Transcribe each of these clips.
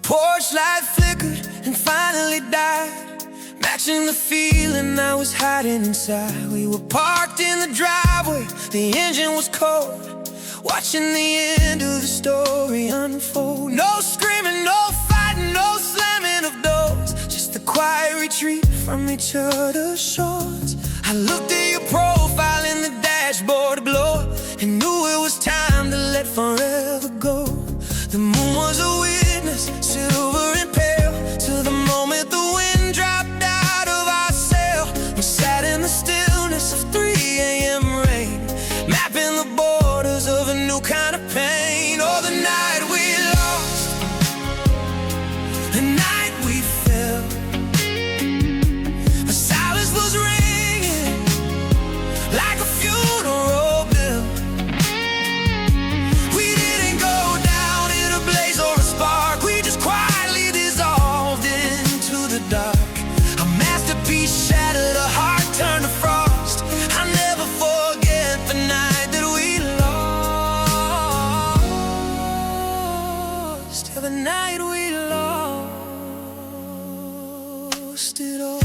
Porch light flickered and finally died, matching the feeling I was hiding inside. We were parked in the driveway, the engine was cold, watching the end of the story unfold. No screaming, no fighting, no slamming of doors, just the quiet retreat from each other's shores. I looked at your profile in the dashboard glow and knew it was time to let forever go. The moon was a witness, silver and pale, till the moment the wind dropped out of our sail. We sat in the stillness of 3 a.m. rain, mapping the borders of a new kind of pain. Oh, the night we lost, the night we fell, the silence was ringing like a funeral bell. We didn't go down in a blaze or a spark, we just quietly dissolved into the dark. A masterpiece shattered, a heart turned to frost. I'll never forget the night that we lost. Yeah, the night we lost it all.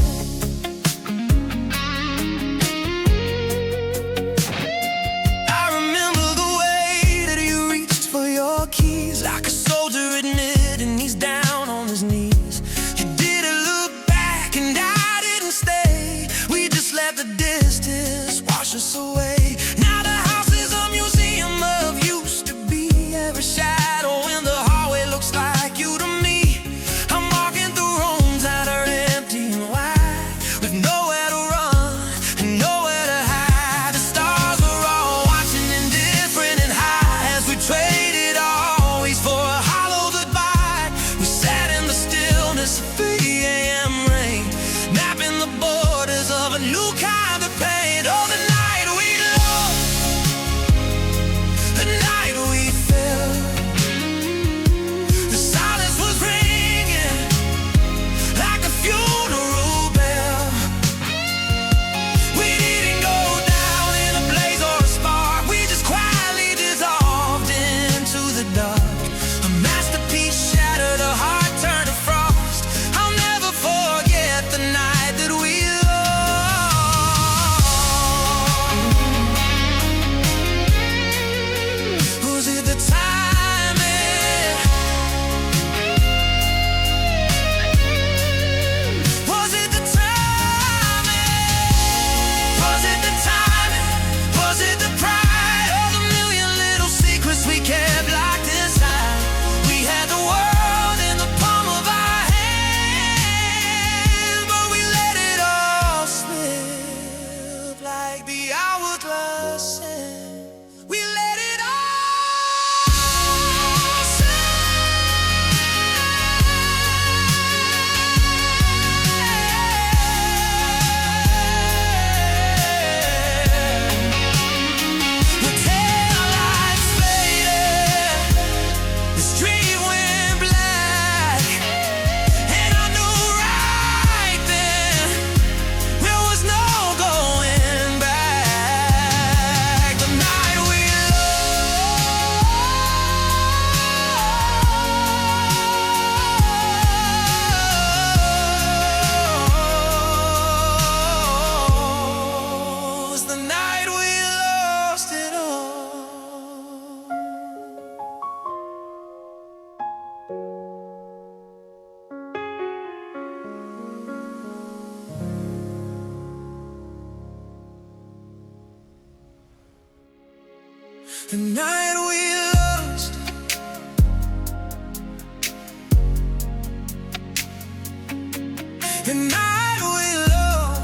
I remember the way that you reached for your keys, like a soldier admitting he's down on his knees. You didn't look back and I didn't stay, we just let the distance wash us away. Now the house is a museum of used to be, every shadow in the hallway looks like you to me. I'm walking through rooms that are empty and wide, with nowhere to run and nowhere to hide. The stars were all watching, indifferent and high, as we traded always for a hollow goodbye. We sat in the stillness of 3 a.m. rain, mapping the borders of a new kind of pain. Oh, the night we lost, the night we fell, the silence was ringing like a funeral bell. We didn't go down in a blaze or a spark, we just quietly dissolved into the dark. A masterpiece shattered, a heart turned to frost. I'll never forget the night that we lost. Was it the timing? Was it the timing? Was it the timing? Was it the pride? All the million little secrets we kept locked inside. We had the world in the palm of our hands, but we let it all slip like the hourglass sand. We let it all the taillights faded, the street went black, and I knew right then there was no going back. The night we lost, the night we lost it all. The night we lost, the night we lost.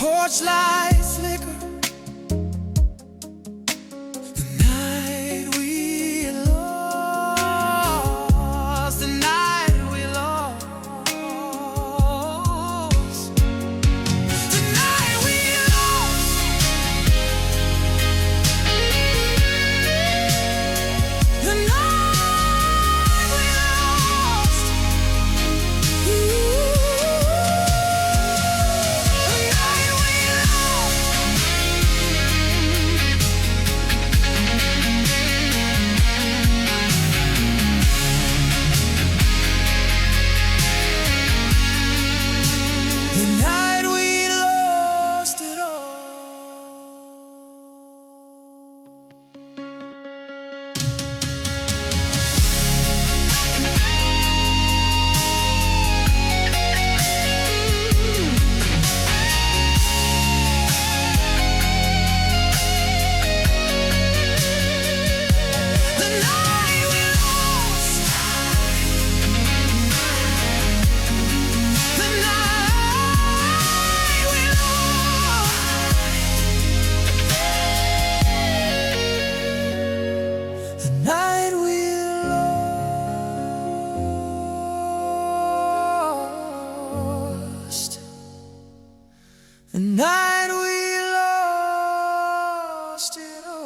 porch lights flicker. The night we lost, the night we lost, the night we lost, the night we lost. The night we lost it all. The night we lost. The night we lost. The night we lost. The night we lost it all.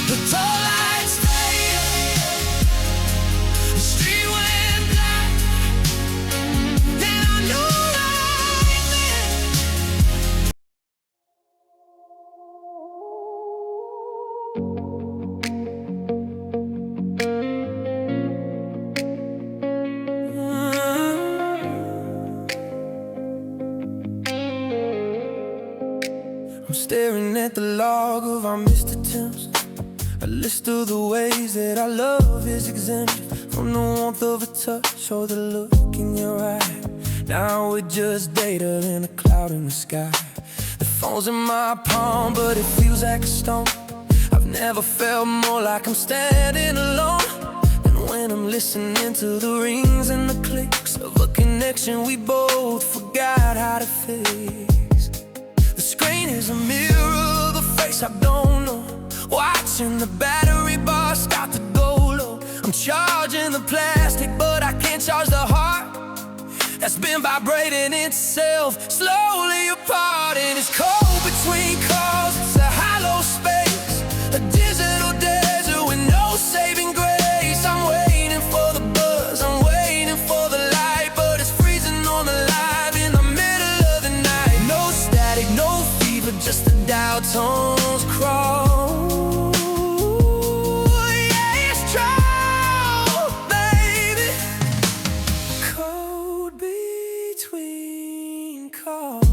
The tall lights faded, the street went black, and I knew right then. I'm staring at the log of our missed attempts, a list of the ways that our love is exempt from the warmth of a touch or the look in your eye. Now we're just data in a cloud in the sky. The phone's in my palm, but it feels like a stone. I've never felt more like I'm standing alone than when I'm listening to the rings and the clicks of a connection we both forgot how to fix. The screen is a mirror of a face I don't know, watching the battery bar start to go low. I'm charging the plastic, but I can't charge the heart that's been vibrating itself slowly apart. And it's cold between calls, it's a hollow space, a digital desert with no saving grace. I'm waiting for the buzz, I'm waiting for the light, but it's freezing on the live in the middle of the night. No static, no fever, just the dial tones crawl. Yeah, it's true, baby. Code between calls.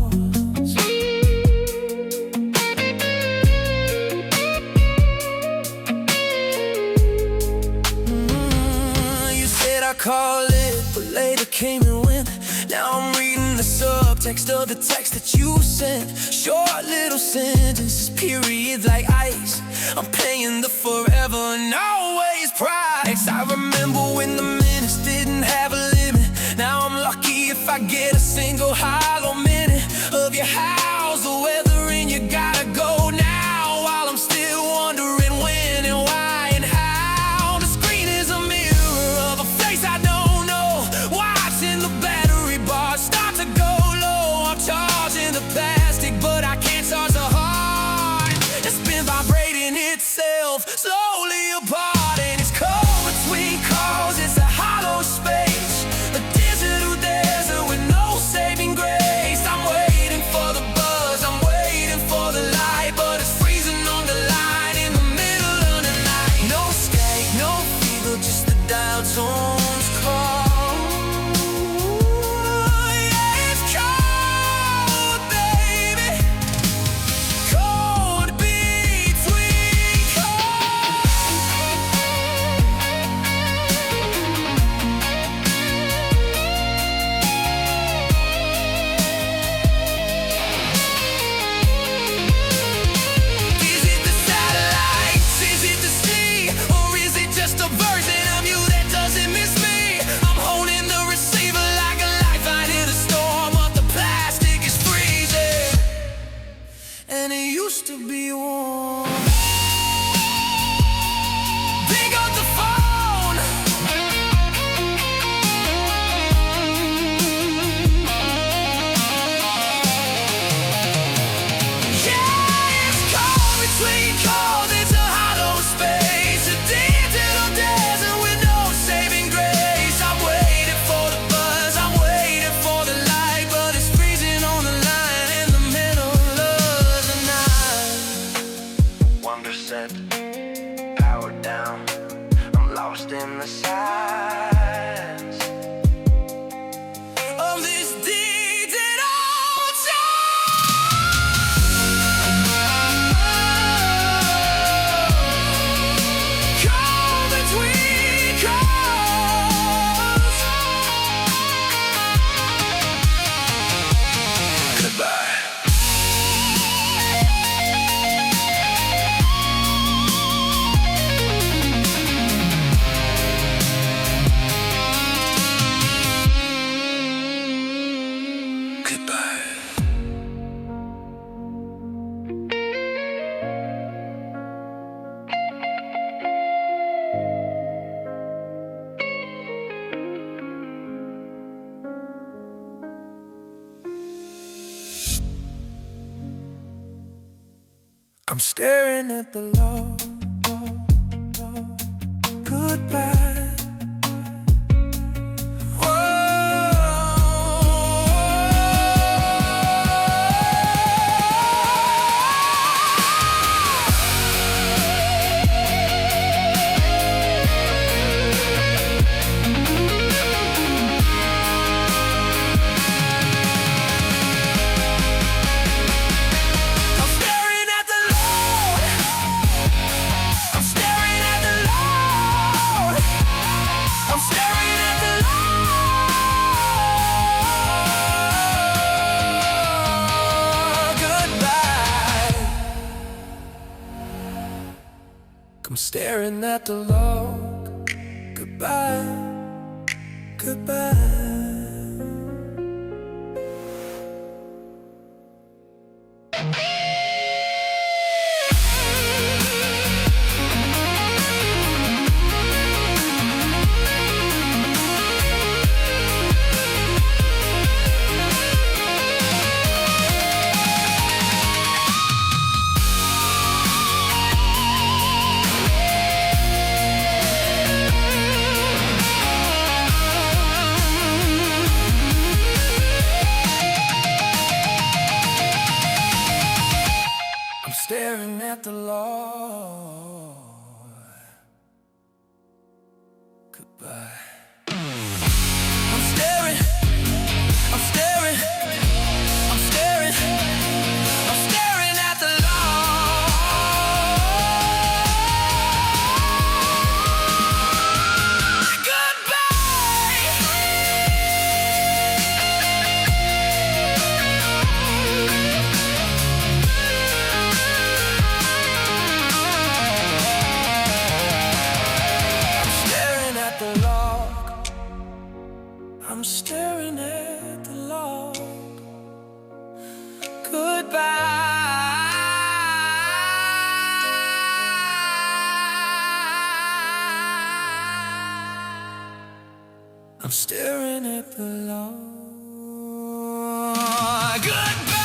You said I call it, but later came and went. Now I'm reading the subtext of the text that you sent. Short little sentences, periods like ice. I'm paying the forever and always price. I remember when the minutes didn't have a limit. Now I'm lucky if I get a single hollow minute of your house. The weather and you gotta go now, while I'm still wondering when and why and how. The screen is a mirror of a face I don't know, watching the battery bar start to go low. I'm charging the plastic, but I can't charge the heart that's been vibrating itself slowly apart. And it's cold between calls, it's a hollow space, a digital desert with no saving grace. used to be warm. Pick up the phone. Yeah, it's cold between cold. It's a hollow space, a digital desert with no saving grace. I'm waiting for the buzz, I'm waiting for the light, but it's freezing on the line in the middle of the night. 1% power down, I'm lost in the silence of this digital time. Cold between colds. Goodbye. Goodbye. I'm staring at the law. Goodbye. I'm staring at the Lord. I'm staring at the Lord. I'm staring at the Lord. Goodbye. I'm staring at the Lord. Goodbye. Goodbye. I'm staring at the Lord. Goodbye. I'm staring, I'm staring, I'm staring, I'm staring at the Lord. Goodbye. I'm staring at the log. Goodbye. I'm staring at the log. Goodbye.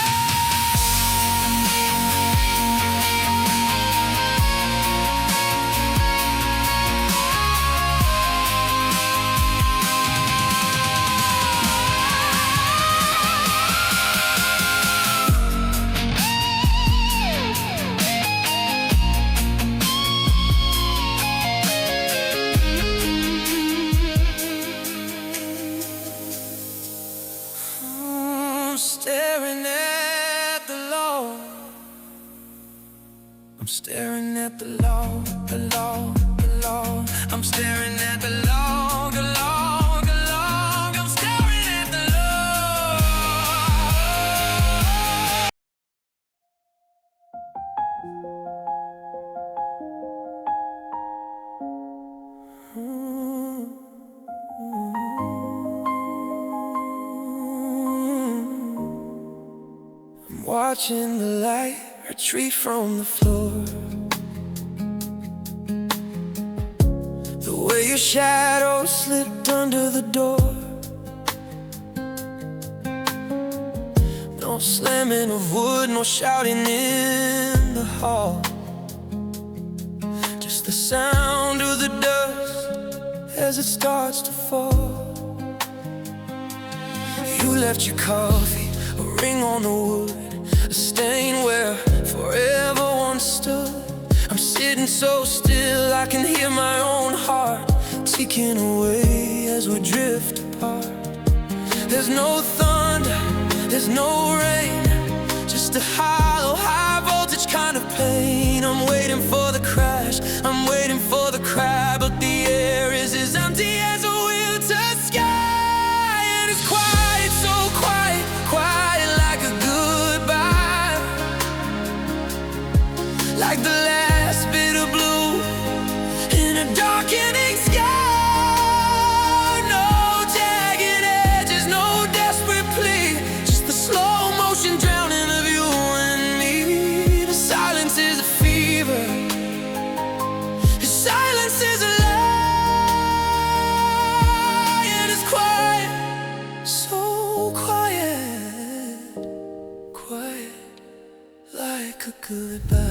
Staring at the Lord. I'm staring at the Lord, the Lord, the Lord. I'm staring at the Lord, the Lord, the Lord. I'm staring at the Lord. I'm watching the light retreat from the floor. The way your shadow slipped under the door. No slamming of wood, no shouting in the hall. Just the sound of the dust as it starts to fall. You left your coffee, a ring on the wood, a stain where forever once stood. I'm sitting so still I can hear my own heart ticking away as we drift apart. There's no thunder, there's no rain, just a hollow, high voltage kind of pain. I'm waiting for the crash, I'm waiting for the cry, but the air is as empty as a winter sky. And it's quiet, so quiet, quiet like a goodbye, like the last bit of blue in a darkening sky. No jagged edges, no desperate plea, just the slow motion drowning of you and me. The silence is a fever, the silence is a lie. And it's quiet, so quiet, quiet like a goodbye.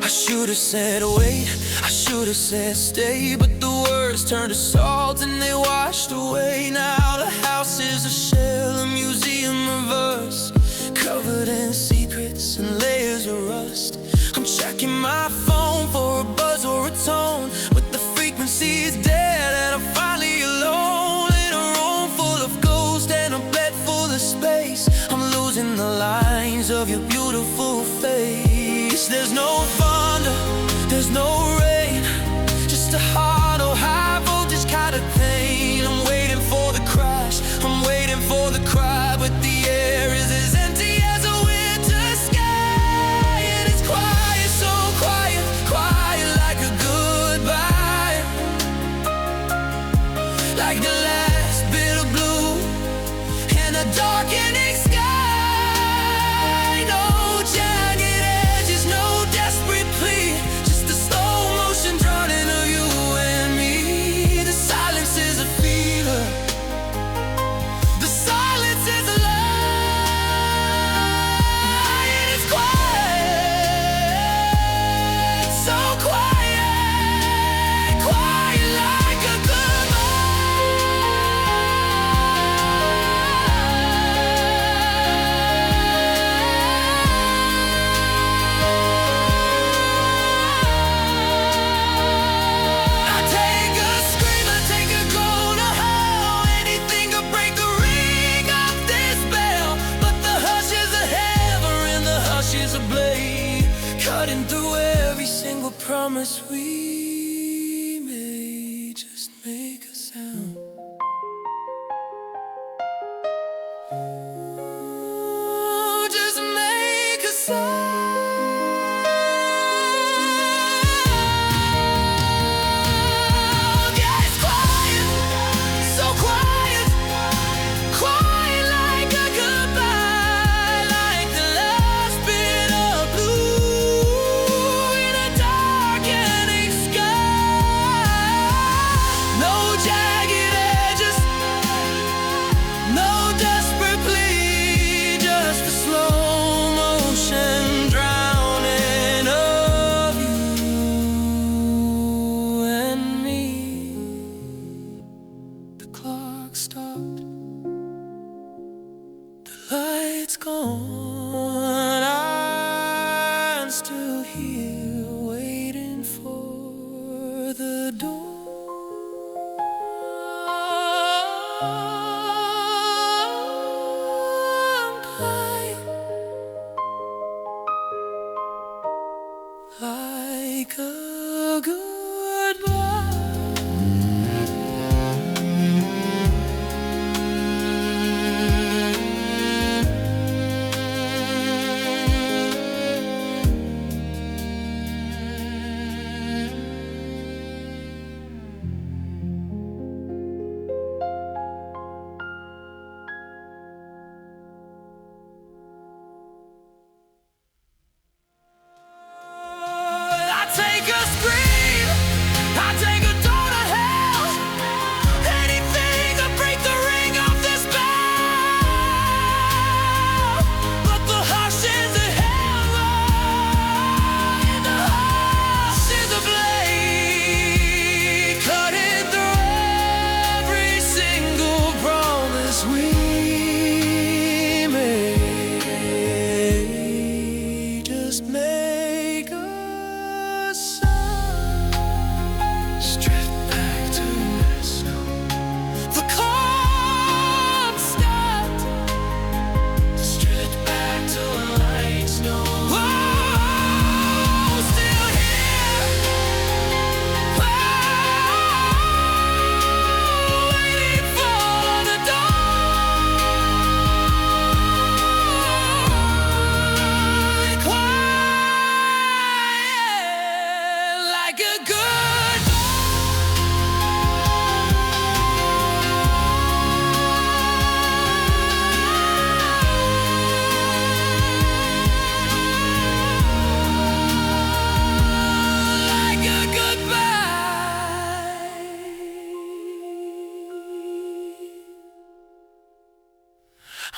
I should have said wait, I should have said stay, but the words turned to salt and they washed away. Now the house is a shell, a museum reverse, covered in secrets and layers of rust. I'm checking my phone for a buzz or a tone, but the frequency is dead and I'm finally alone in a room full of ghosts and a bed full of space. I'm losing the lines of your beautiful face. There's no thunder, there's no rain, just a hollow, high voltage kind of pain. I'm waiting for the crash, I'm waiting for the cry, but the air is as empty as a winter sky. And it's quiet, so quiet, quiet like a goodbye, like the last bit of blue in a darkening sky. No jagged edges, no desperate plea, just the slow motion drowning of you and me. The silence is a fever, the silence is a lie. And it's quiet, so quiet, quiet like a I take a scream, I take a go to hell, anything to break the ring of this bell. But the hush is a hammer and the hush is a blade, cutting through every single promise we made. Just make a sound. Ooh, just make a sound. Yeah, it's quiet, so quiet, quiet like a goodbye, like the last bit of blue in a darkening sky. No jagged edges, no desperate plea, just the slow motion drowning of you and me. The clock stopped, the lights gone, I'm still here waiting for the dawn. Like a goodbye.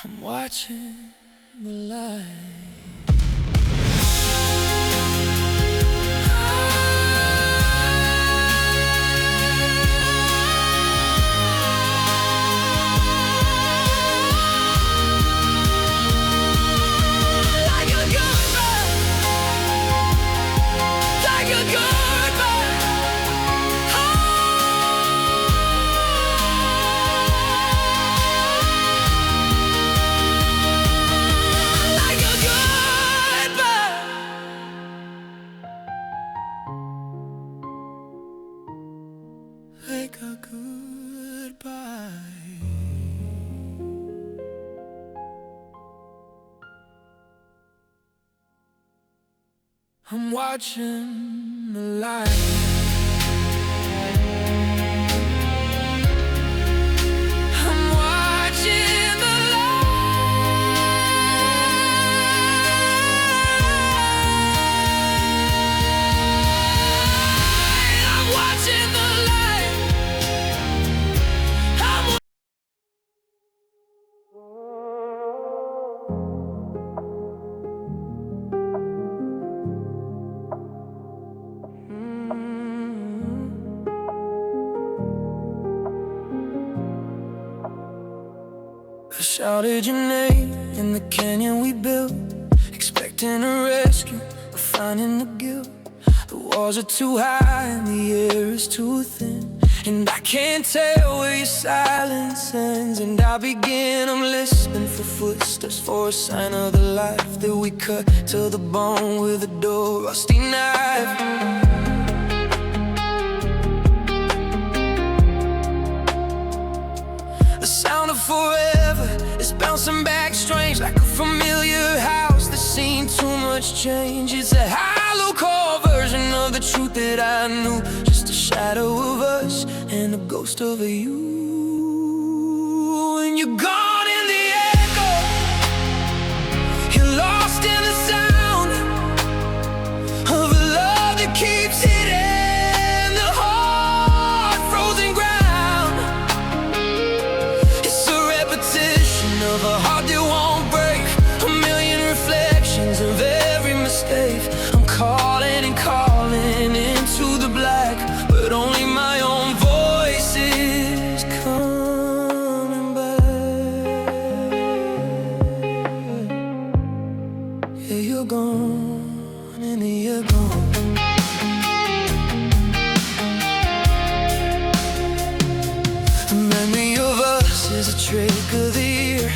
I'm watching the light. Like a goodbye. I'm watching the light. I'm watching the light. I'm watching the light. I shouted your name in the canyon we built, expecting a rescue, but finding the guilt. The walls are too high and the air is too thin, and I can't tell where your silence ends. And I begin, I'm listening for footsteps, for a sign of the life that we cut to the bone with a dull, rusty knife. The sound of forever is bouncing back strange, like a familiar house that's seen too much change. It's a hollow core version of the truth that I knew, just a shadow of us and a ghost of you. And you're gone in the echo, you're lost in the sound of a love that keeps hitting the hard frozen ground. It's a repetition of a heart that won't break, a million reflections of every mistake. I'm calling and calling into the black, but only my own voice is coming back. Yeah, you're gone and you're gone. The memory of us is a trick of the ear.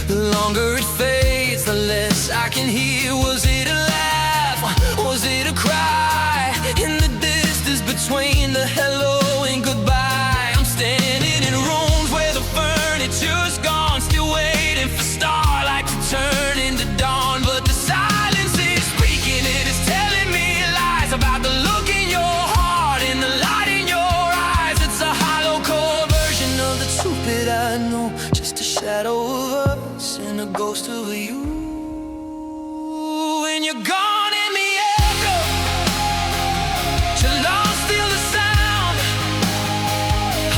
The longer it fades, the less I can hear. Was it a laugh? Was it a cry? In the distance between the hello and goodbye, I'm standing in rooms where the furniture's gone, still waiting for starlight to turn into dawn. But the silence is speaking, it is telling me lies about the look in your heart and the light in your eyes. It's a hollow core version of the truth that I know, just a shadow of us and a ghost of you. And you're gone in the echo, you're lost in the sound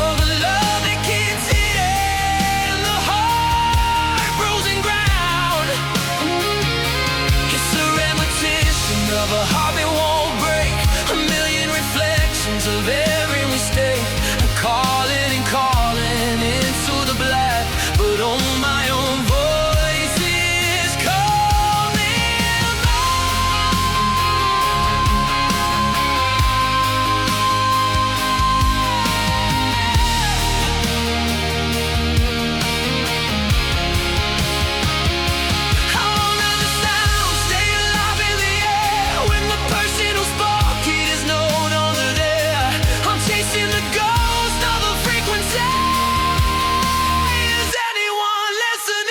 of a love that keeps hitting the hard frozen ground. It's a repetition of a heart that won't break, a million reflections of every mistake. I'm calling and calling into the black, but on my own voice is coming back. How long does the sound stay alive in the air when the person who spoke it is no longer there? I'm chasing the ghost of the frequency. Is anyone listening?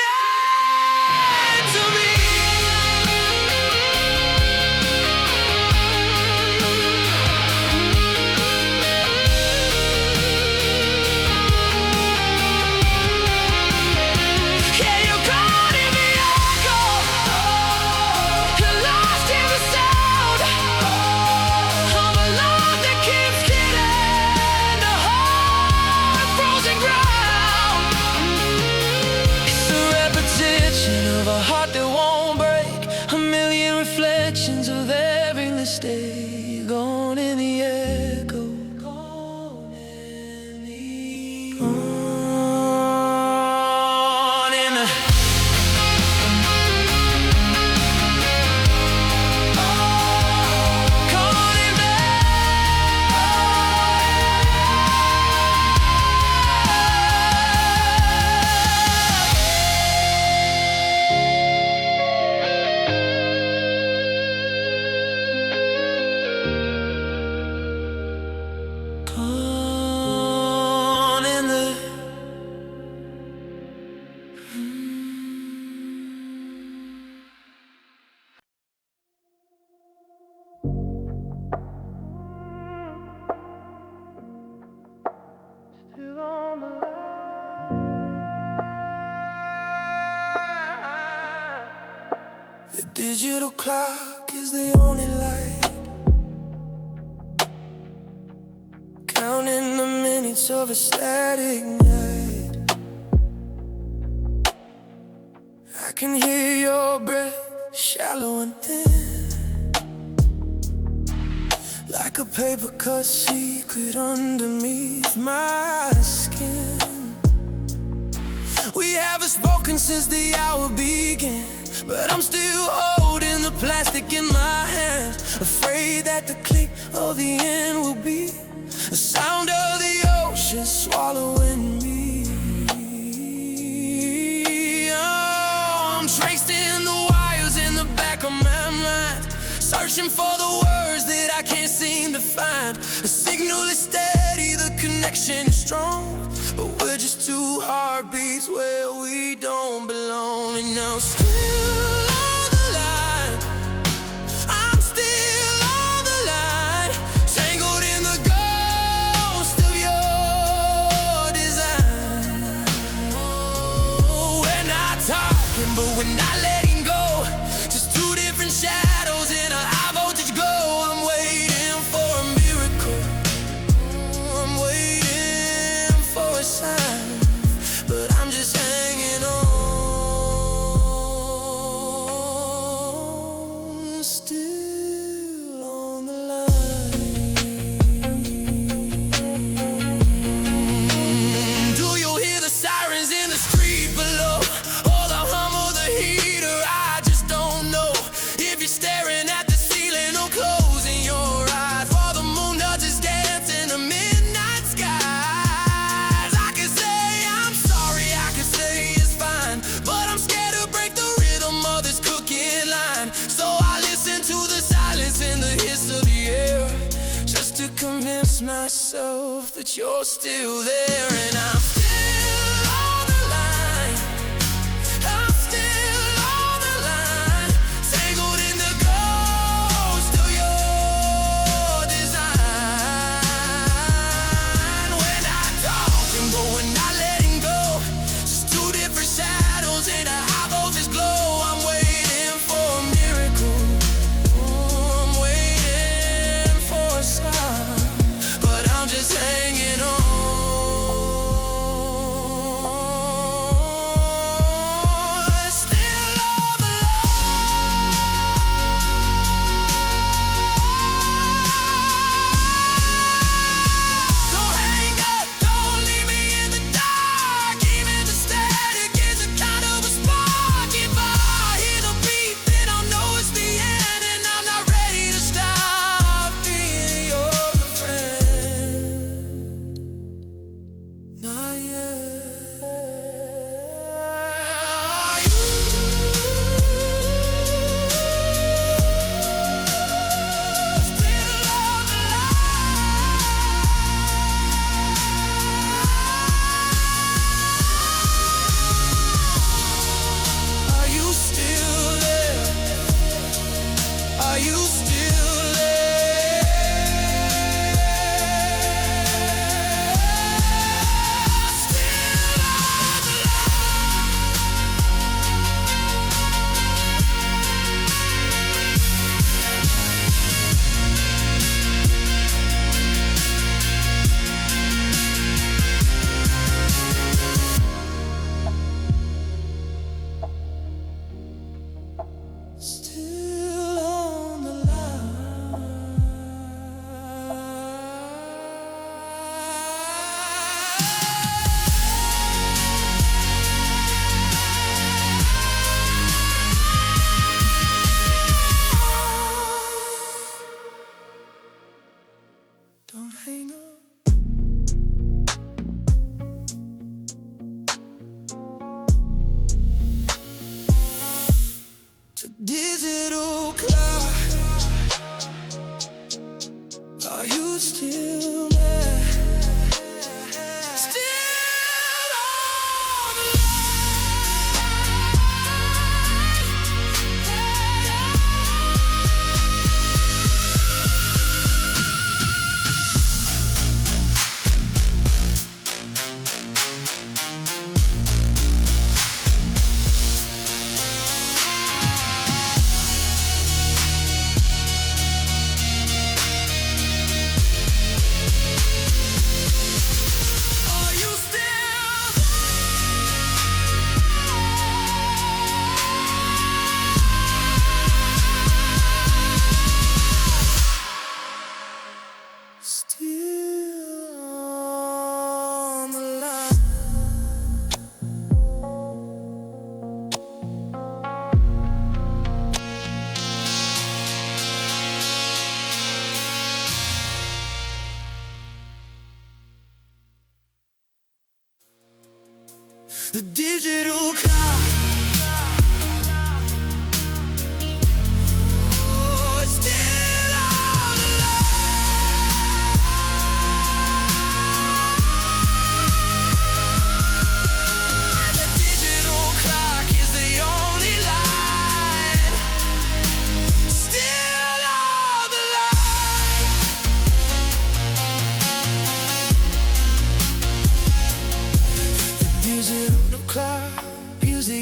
The digital clock is the only light, counting the minutes of a static night. I can hear your breath, shallow and thin, like a paper cut secret underneath my skin. We haven't spoken since the hour began, but I'm still holding the plastic in my hand, afraid that the click of the end will be the sound of the ocean swallowing me. Oh, I'm tracing the wires in the back of my mind, searching for the words that I can't seem to find. The signal is steady, the connection is strong, but we're just two heartbeats where we don't belong. And now still on the line, I'm still on the line, tangled in the ghost of your design. Oh, we're not talking, but we're not letting go, just two different shadows in a high voltage glow. I'm waiting for a miracle, I'm waiting for a sign, but I'm just hanging on, still on the line. Do you hear the sirens in the street below, or the hum of the heater? I just don't know. If you're staring at the ceiling or closing your eyes while the moon does its dance in the midnight skies, I can say I'm sorry, I can say it's fine, but I'm scared to break the rhythm of this cooking line. So I listen to the silence and the hiss of the air, just to convince myself that you're still there. And I'm still on the line, I'm still on the line, tangled in the ghost of your design. We're not talking, but we're not letting go, just two different shadows in a high voltage glow. I'm waiting for a miracle, I'm waiting for a sign, but I'm just hanging on.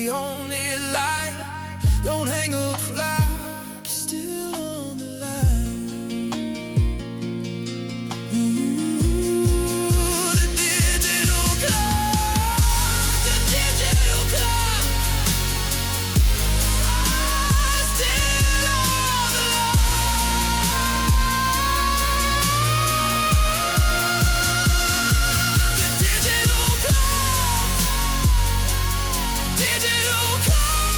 the only light. Don't hang up fly, still on the line. The digital clock, the digital clock, still on the line. The digital clock, digital clock,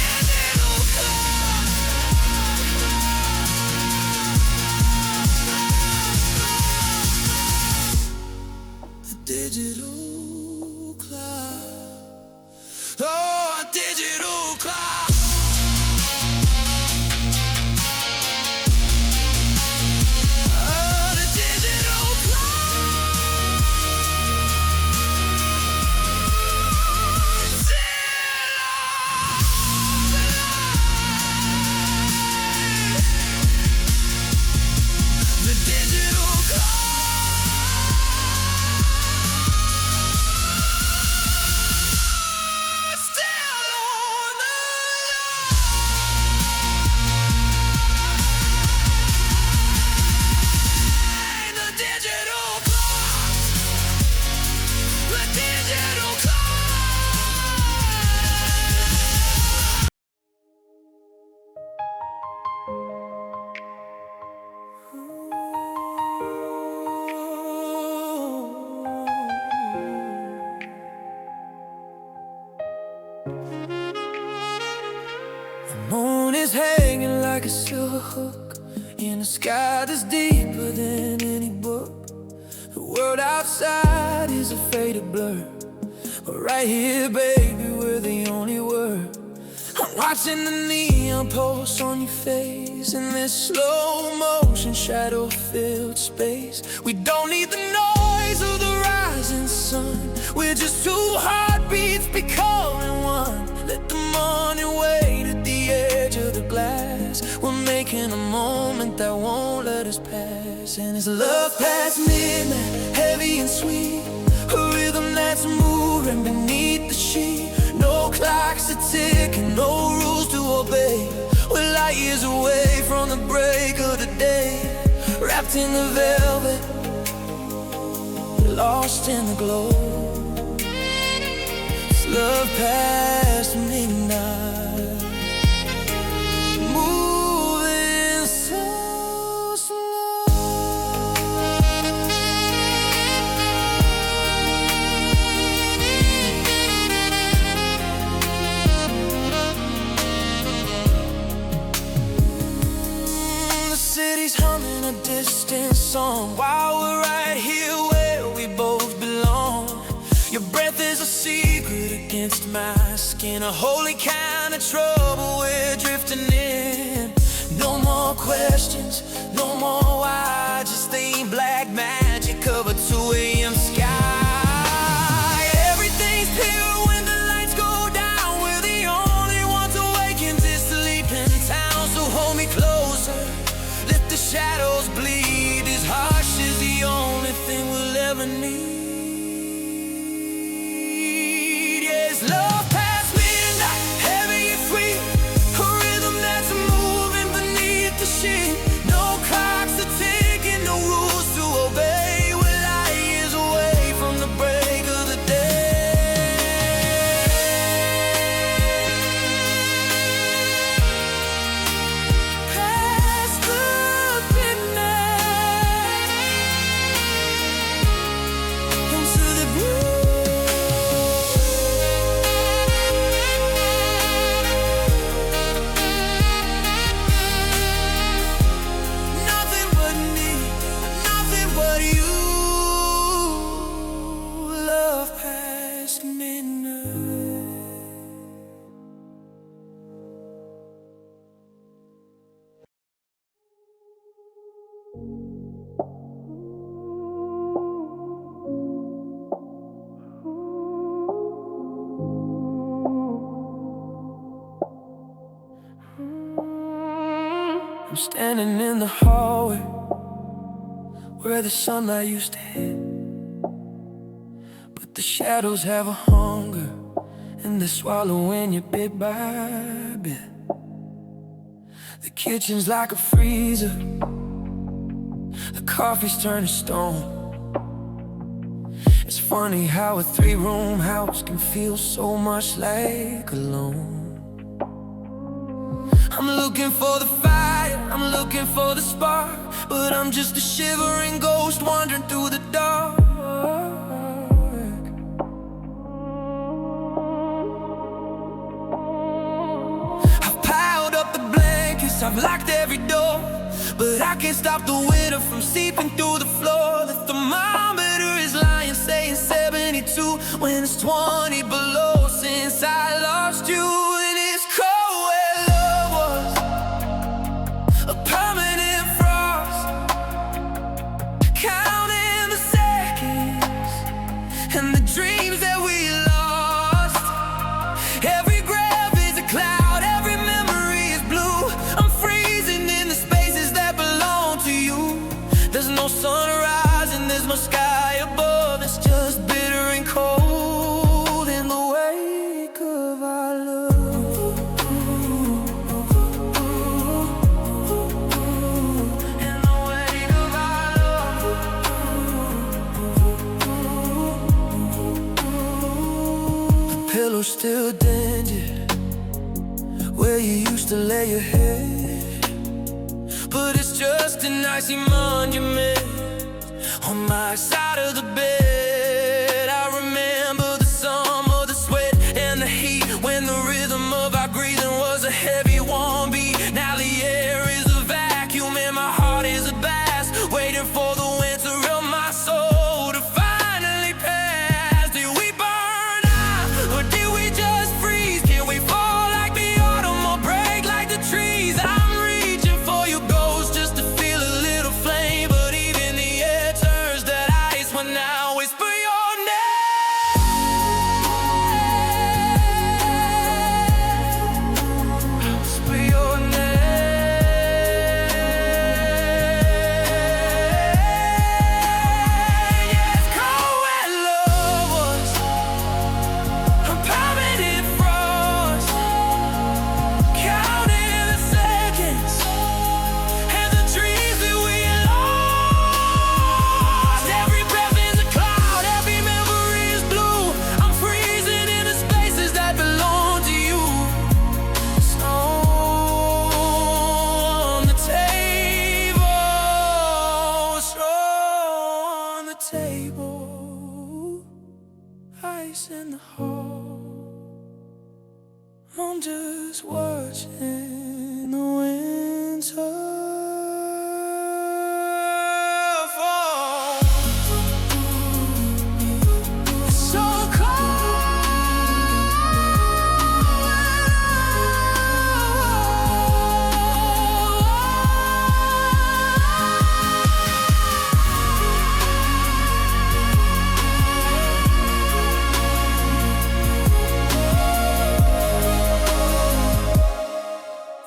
digital clock. The digital clock. Oh, a digital clock. Oh, the digital clock. The digital clock. Still on the line. The digital clock. The digital clock. The moon is hanging like a silver hook in a sky that's deeper than any book. The world outside is a faded blur, but right here, baby, we're the only word. I'm watching the neon pulse on your face in this slow motion, shadow-filled space. We don't need the noise of the rising sun. We're just two heartbeats becoming one. Let the morning wait at the edge of the glass. We're making a moment that won't let us pass. And it's love past midnight, heavy and sweet, a rhythm that's moving beneath the sheet. No clocks are ticking, no rules to obey. We're light years away from the break of the day, wrapped in the velvet, lost in the glow. It's love past midnight, moving so slow. The city's humming a distant song while we're right here where we both belong. Your breath is a secret against my skin, a holy kind of trouble we're drifting in. No more questions, no more why, just stained black magic of a 2 a.m. sky. Everything's pure when the lights go down. We're the only ones awakened, this sleeping town. So hold me closer, let the shadows bleed. This hush is the only thing we'll ever need. Yes, love past midnight, heavy and sweet, a rhythm that's moving beneath the sheet. No clocks are ticking, no rules to obey. We're light years away from the break of the day. Past the midnight, into the blue. Nothing but me, nothing but you. Love past midnight. I'm standing in the hallway where the sunlight used to hit, but the shadows have a hunger, and they're swallowing you bit by bit. The kitchen's like a freezer, the coffee's turning stone. It's funny how a 3-room house can feel so much like alone. I'm looking for the fire, I'm looking for the spark, but I'm just a shivering ghost wandering through the dark. I've piled up the blankets, I've locked every door, but I can't stop the winter from seeping through the floor. The thermometer is lying, saying 72, when it's 20 below since I lost you. And it's cold where love was, a permanent frost, counting the seconds and the dreams that we lost. Every breath is a cloud, every memory is blue. I'm freezing in the spaces that belong to you. There's no sunrise and there's no sky above. It's just bitter and cold in the wake of our love. In the wake of our love. The pillow's still dented where you used to lay your head, but it's just an icy monument on my side of the bed. I remember the summer, the sweat and the heat, when the rhythm of our breathing was a heavy warm beat. Now the air is a vacuum and my heart is a blast, waiting for the winter of my soul to finally pass. Did we burn out or did we just freeze? Can we fall like the autumn or break like the trees? I'm reaching for your ghost just to feel a little flame, but even the air turns to ice when I whisper your name. Whisper your name. Yeah, it's cold where love was, a permanent frost, counting the seconds and the dreams that we lost. Every breath is a cloud, every memory is blue. I'm freezing in the spaces that belong to you. Snow on the table, snow on the table, ice in the hall. I'm just watching the winter fall.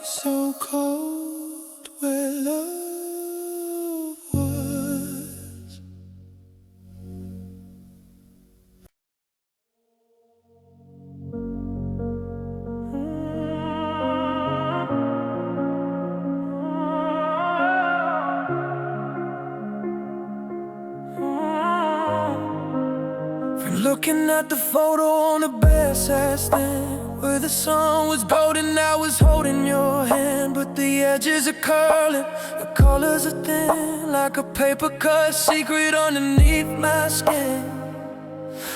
It's so cold where love was. From looking at the photo on the bedside stand, where the sun was golden, I was holding your hand, but the edges are curling, the colors are thin, like a paper cut secret underneath my skin.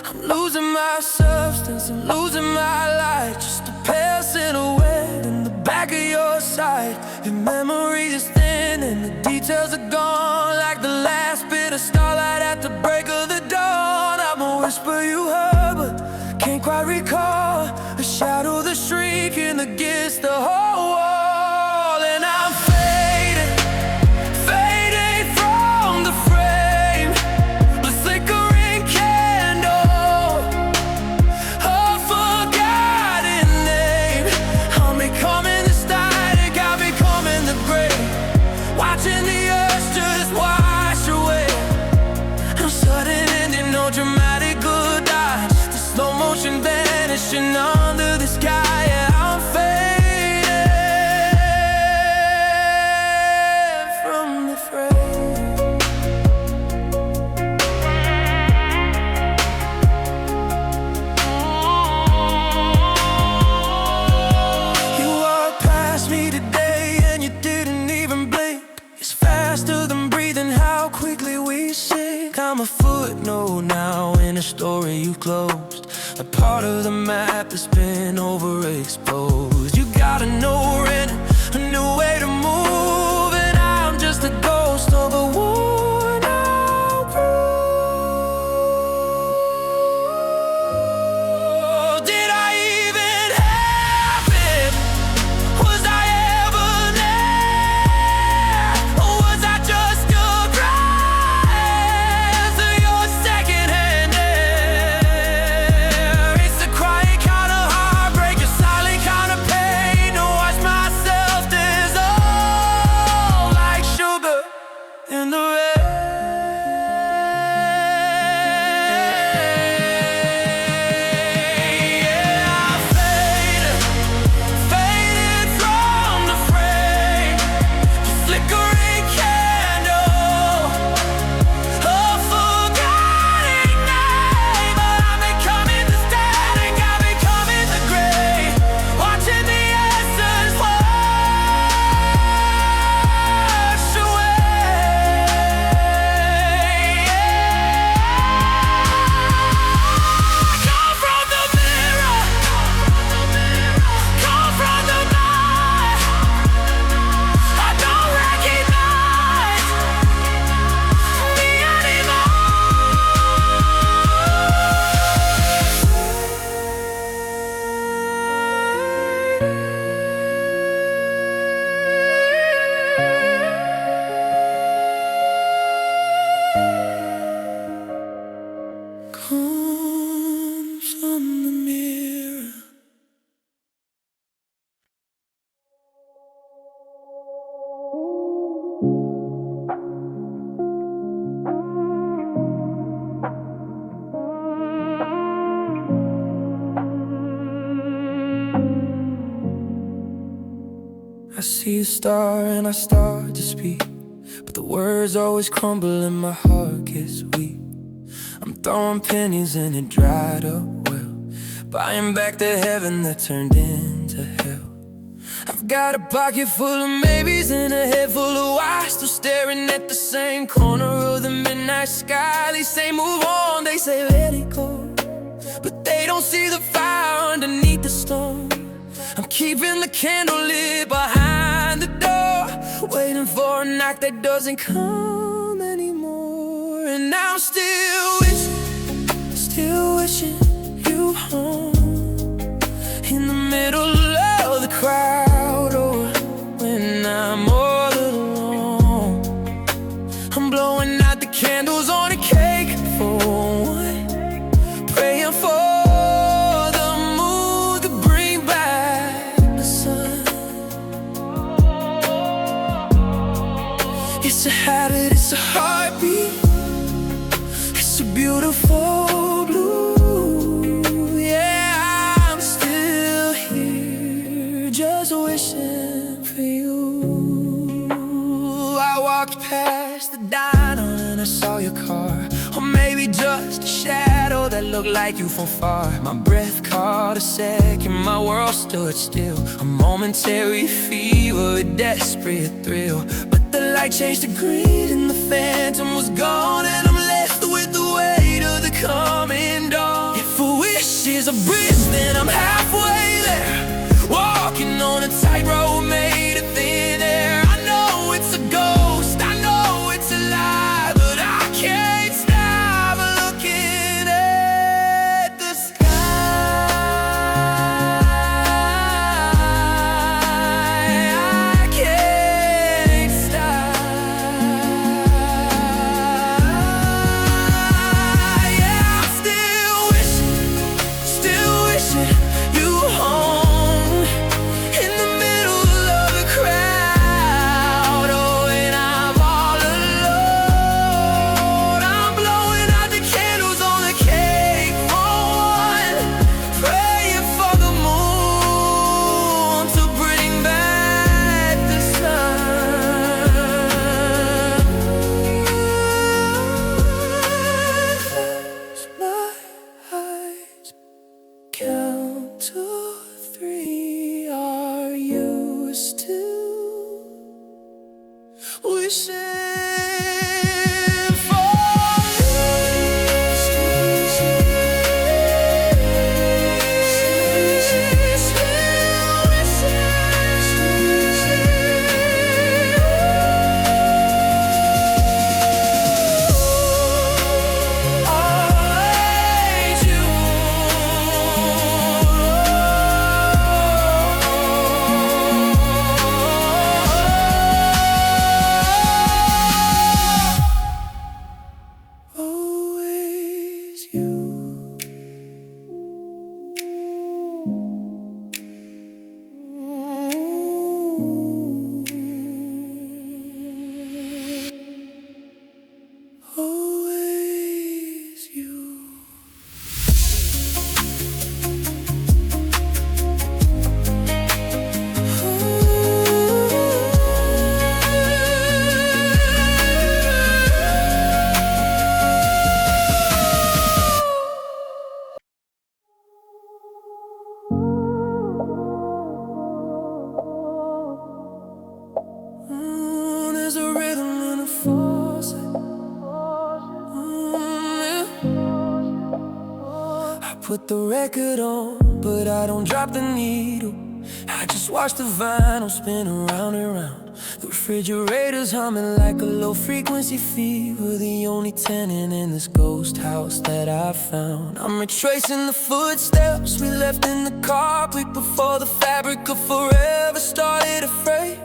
I'm losing my substance and losing my light, just a pale silhouette in the back of your sight. Your memory is thin and the details are gone, like the last bit of starlight at the break of the dawn. I'm a whisper you heard, but can't quite recall, a shadow that's shrinking against the whole wall. And I'm fading, fading from the frame, a flickering candle, a forgotten name. I'm becoming the static, I'm becoming the gray, watching the earth just wash away. No sudden ending, no dramatic goodbye, part of the map that's been overexposed. You got a no rent, a new way to move, and I'm just a ghost of a worn out road. Did I even have it? Was I ever there? Or was I just a prize of your second-hand air? It's a quiet kind of heartbreak, a silent kind of pain to watch myself dissolve like sugar in the rain. Yeah, I faded from the frame, the flickering candle, a forgotten name. But I'm becoming the static, I'm becoming the gray, watching the essence wash away. Come from the mirror, come from the night. I don't recognize me anymore. Comes from the mirror. I see a star and I start to speak, but the words always crumble and my heart gets weak. I'm throwing pennies in a dried up well, buying back the heaven that turned into hell. I've got a pocket full of maybes and a head full of why, still staring at the same corner of the midnight sky. They say move on, they say let it go, but they don't see the fire underneath the storm. I'm keeping the candle lit behind the door, waiting for a knock that doesn't come anymore. And I'm still wishing you home, in the middle of the crowd, or when I'm all alone. I'm blowing out the candles on a cake for one, praying for it's a habit, it's a heartbeat, it's a beautiful blue. Yeah, I'm still here, just wishing for you. I walked past the diner and I saw your car, or maybe just a shadow that looked like you from far. My breath caught a second, my world stood still, a momentary fever, a desperate thrill. The light changed to green and the phantom was gone, and I'm left with the weight of the coming dawn. If a wish is a bridge, then I'm halfway there, walking on a tightrope made of thin air. I know it's a ghost, I know it's a lie, but I can't stop looking at the sky. I can't stop. Yeah, I'm still wishing you home, in the middle of the crowd. Oh, and I'm all alone. I'm blowing out the candles on the cake for one, praying for the moon to bring back the sun. Close my eyes, count to 3. Are you still wishing for me? put the record on, but I don't drop the needle. I just watch the vinyl spin around and round. The refrigerator's humming like a low-frequency fever. The only tenant in this ghost house that I found. I'm retracing the footsteps we left in the carpet before the fabric of forever started to fray.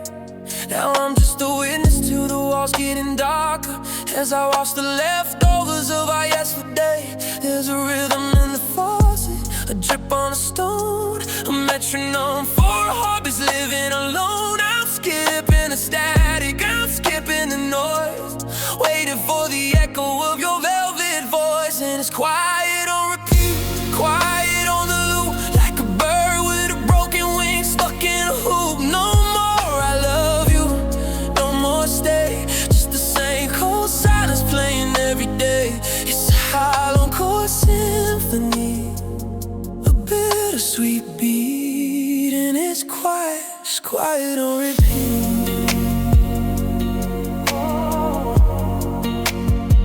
Now I'm just a witness to the walls getting darker as I watch the leftovers of our yesterday. There's a rhythm in the faucet, a drip on a stone, a metronome for a heart that's living alone. I'm skipping the static, I'm skipping the noise, waiting for the echo of your velvet voice. And it's quiet on repeat, quiet on the loop, like a bird with a broken wing stuck in a hoop. No more I love you, no more stay, just the same cold silence playing every day. It's a hollow chord symphony, a bittersweet beat, and it's quiet on repeat.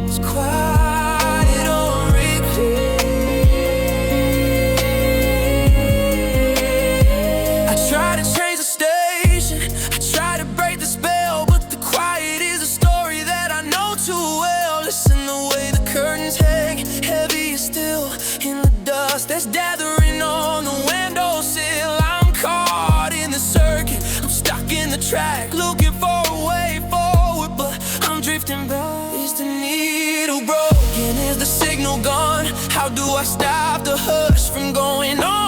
It's quiet on repeat. I try to change the station, I try to break the spell, but the quiet is a story that I know too well. Listen the way the curtains hang, heavy still in the dust that's gathering on the windowsill. I'm caught in the circuit, I'm stuck in the track, looking for a way forward, but I'm drifting back. Is the needle broken? Is the signal gone? How do I stop the hush from going on?